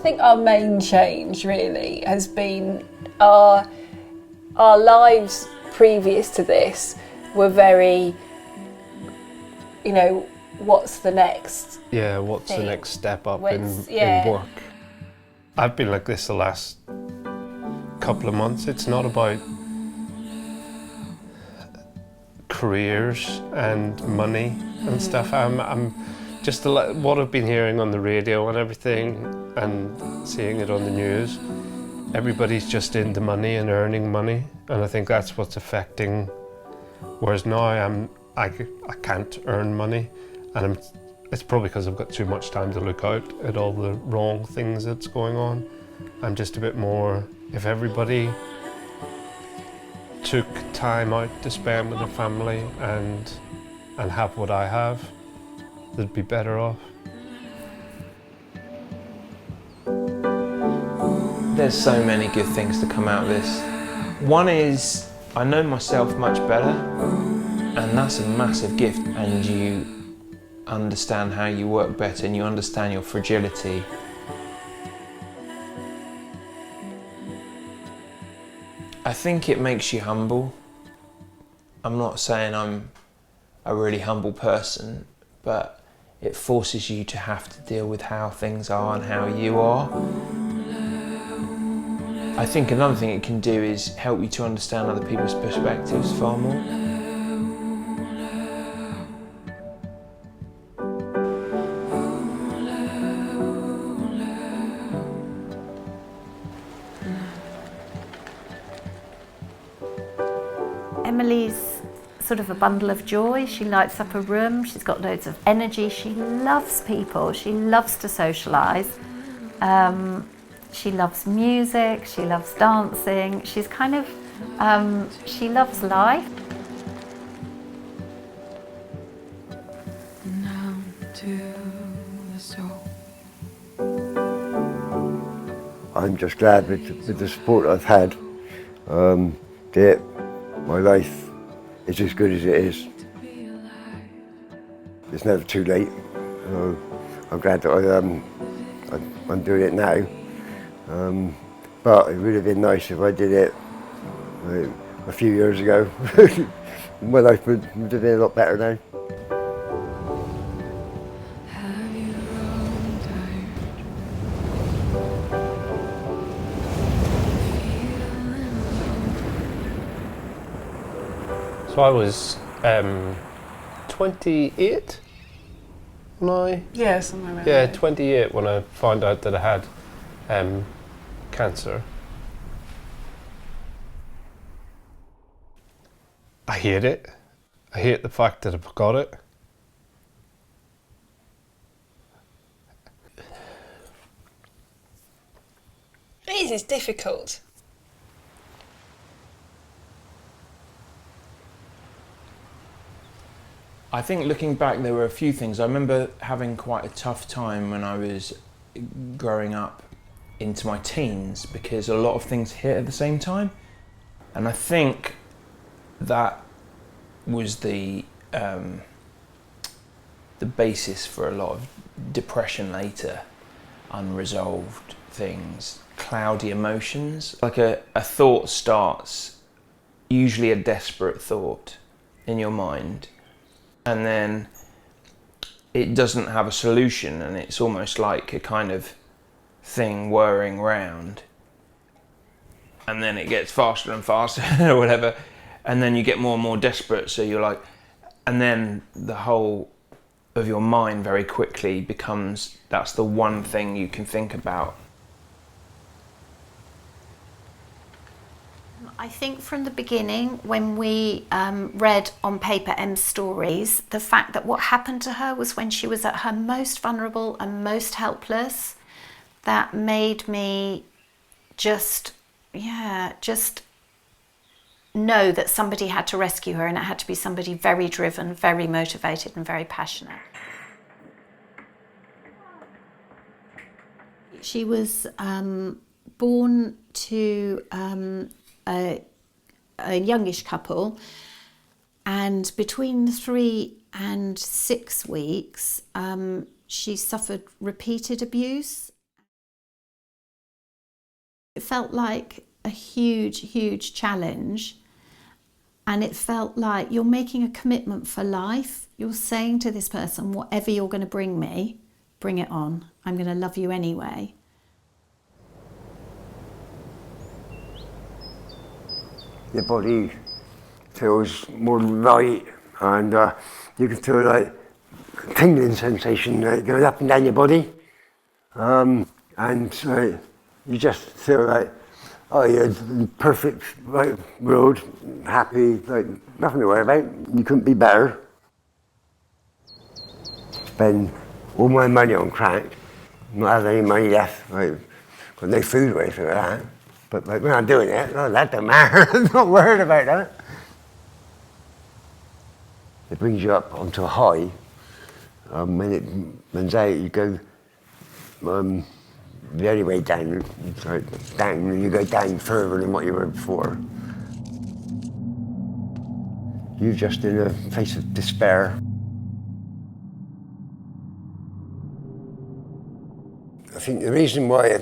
think our main change really has been our lives previous to this were very, what's the next? Yeah, what's thing? the next step up in yeah. work? I've been like this the last couple of months. It's not about careers and money and stuff. I'm just what I've been hearing on the radio and everything and seeing it on the news. Everybody's just into money and earning money, and I think that's what's affecting. Whereas now I can't earn money, and it's probably because I've got too much time to look out at all the wrong things that's going on. I'm just a bit more, if everybody took time out to spend with their family and have what I have, they'd be better off. There's so many good things to come out of this. One is, I know myself much better, and that's a massive gift, and you understand how you work better and you understand your fragility. I think it makes you humble. I'm not saying I'm a really humble person, but it forces you to have to deal with how things are and how you are. I think another thing it can do is help you to understand other people's perspectives far more. Emily's sort of a bundle of joy. She lights up a room, she's got loads of energy, she loves people, she loves to socialise. She loves music, she loves dancing, she's kind of, she loves life. I'm just glad with the support I've had, that my life is as good as it is. It's never too late. I'm glad that I'm doing it now. But it would have been nice if I did it a few years ago. My life would have been a lot better now. So I was 28 when Yeah, somewhere around yeah, there. 28 when I found out that I had cancer. I hate it. I hate the fact that I've got it. It's difficult. I think looking back, there were a few things. I remember having quite a tough time when I was growing up into my teens because a lot of things hit at the same time. And I think that was the basis for a lot of depression later, unresolved things, cloudy emotions. Like a thought starts, usually a desperate thought in your mind, and then it doesn't have a solution, and it's almost like a kind of thing whirring round, and then it gets faster and faster or whatever, and then you get more and more desperate, so you're like, and then the whole of your mind very quickly becomes, that's the one thing you can think about. I think from the beginning, when we read on paper Em's stories, the fact that what happened to her was when she was at her most vulnerable and most helpless, that made me just know that somebody had to rescue her, and it had to be somebody very driven, very motivated and very passionate. She was born to a youngish couple, and between 3 and 6 weeks she suffered repeated abuse. It felt like a huge challenge, and it felt like you're making a commitment for life. You're saying to this person, whatever you're going to bring me, bring it on. I'm going to love you anyway. Your body feels more light, and you can feel like a tingling sensation going up and down your body, and you just feel like, oh, you're in the perfect right world, happy, like nothing to worry about. You couldn't be better. Spend all my money on crack, not have any money left, like, got no food or anything like that. But like, when I'm doing it, oh, that don't matter. I'm not worried about that. It brings you up onto a high. When it runs out, you go the only way down, down, and you go down further than what you were before. You're just in a place of despair. I think the reason why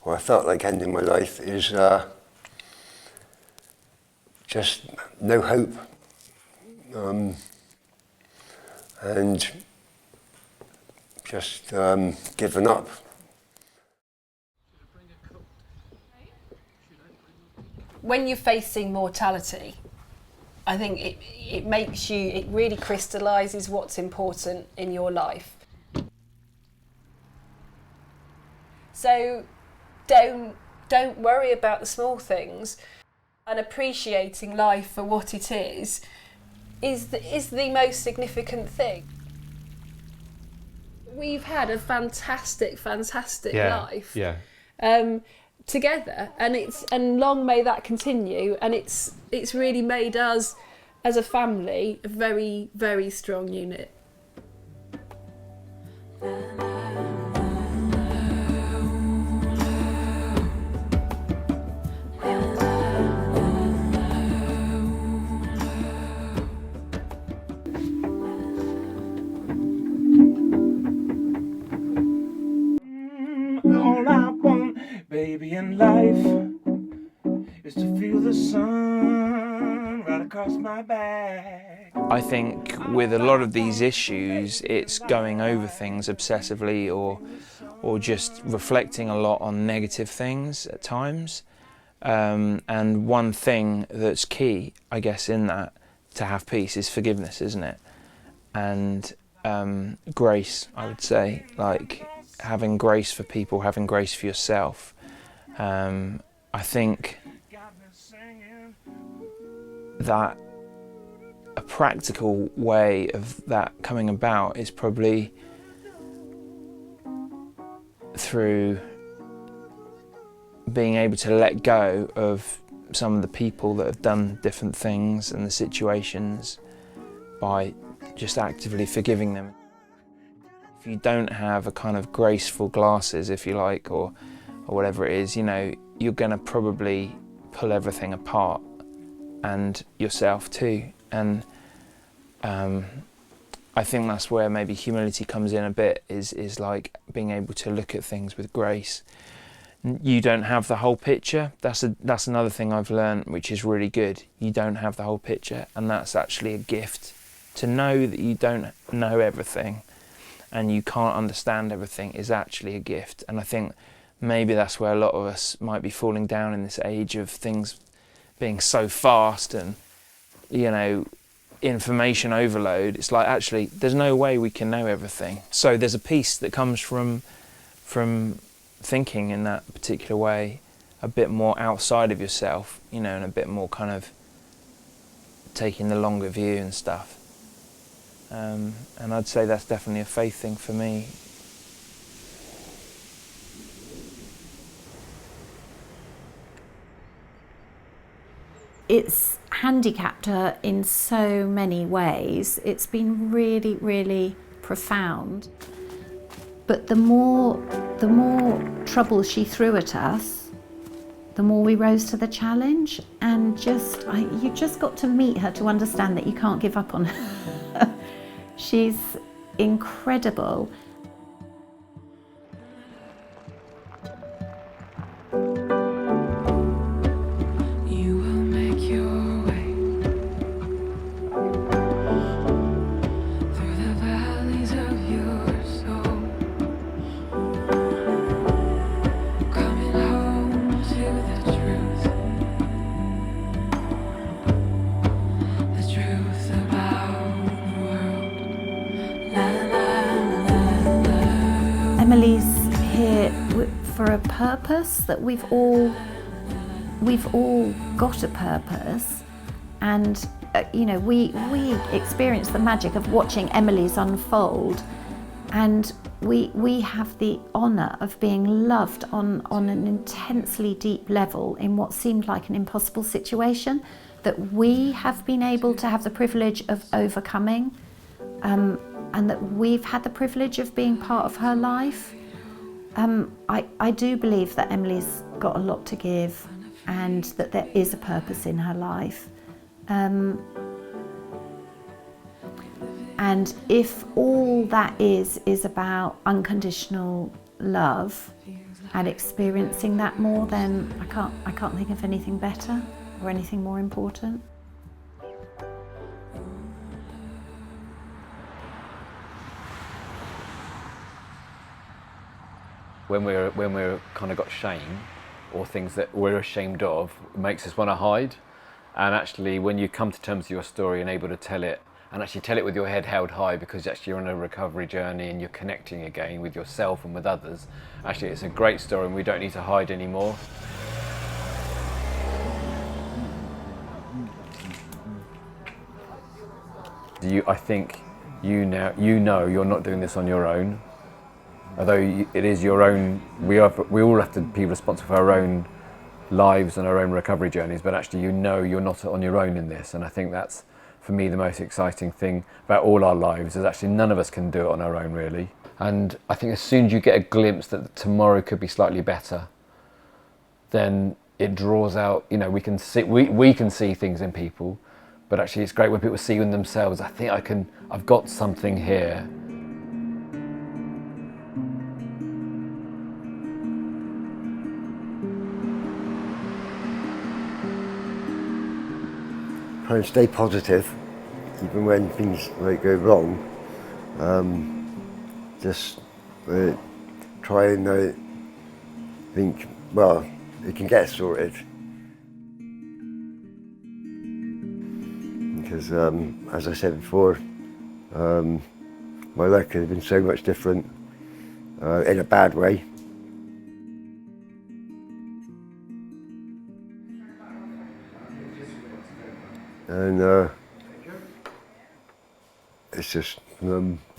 I felt like ending my life is just no hope, and just giving up. When you're facing mortality, I think it really crystallises what's important in your life. So don't worry about the small things, and appreciating life for what it is the most significant thing. We've had a fantastic life. Yeah. Together, and long may that continue, and it's really made us as a family a very, very strong unit. All I want, baby, in life is to feel the sun right across my back. I think with a lot of these issues, it's going over things obsessively or just reflecting a lot on negative things at times. And one thing that's key, I guess, in that to have peace is forgiveness, isn't it? And grace, I would say, like having grace for people, having grace for yourself. I think that a practical way of that coming about is probably through being able to let go of some of the people that have done different things and the situations by just actively forgiving them. If you don't have a kind of graceful glasses, if you like, or whatever it is, you know, you're going to probably pull everything apart, and yourself too. And I think that's where maybe humility comes in a bit, is like being able to look at things with grace. You don't have the whole picture. That's another thing I've learned, which is really good. You don't have the whole picture, and that's actually a gift. To know that you don't know everything and you can't understand everything is actually a gift. And I think maybe that's where a lot of us might be falling down in this age of things being so fast and, you know, information overload. It's like, actually, there's no way we can know everything. So there's a peace that comes from thinking in that particular way, a bit more outside of yourself, you know, and a bit more kind of taking the longer view and stuff. And I'd say that's definitely a faith thing for me. It's handicapped her in so many ways. It's been really, really profound. But the more trouble she threw at us, the more we rose to the challenge. And you just got to meet her to understand that you can't give up on her. She's incredible. purpose, that we've all got a purpose, and we experience the magic of watching Emily's unfold, and we have the honour of being loved on an intensely deep level in what seemed like an impossible situation that we have been able to have the privilege of overcoming, and that we've had the privilege of being part of her life. I do believe that Emily's got a lot to give, and that there is a purpose in her life. And if all that is about unconditional love and experiencing that more, then I can't think of anything better or anything more important. When we're kind of got shame or things that we're ashamed of, it makes us want to hide. And actually, when you come to terms with your story and able to tell it, and actually tell it with your head held high, because actually you're on a recovery journey and you're connecting again with yourself and with others, actually it's a great story and we don't need to hide anymore. I think you know you're not doing this on your own. Although it is your own, we all have to be responsible for our own lives and our own recovery journeys, but actually you're not on your own in this. And I think that's, for me, the most exciting thing about all our lives, is actually none of us can do it on our own, really. And I think as soon as you get a glimpse that tomorrow could be slightly better, then it draws out, we can see things in people, but actually it's great when people see in themselves, I think I've got something here. Try and stay positive, even when things might go wrong. Just try and think, well, it can get sorted. Because, as I said before, my life could have been so much different, in a bad way. And it's just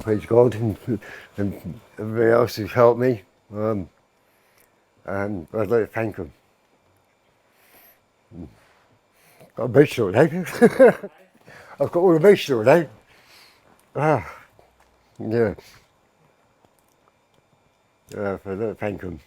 praise God and everybody else who's helped me, and I'd like to thank them. Got emotional now. I've got all emotional now. Yeah. I'd like to thank them.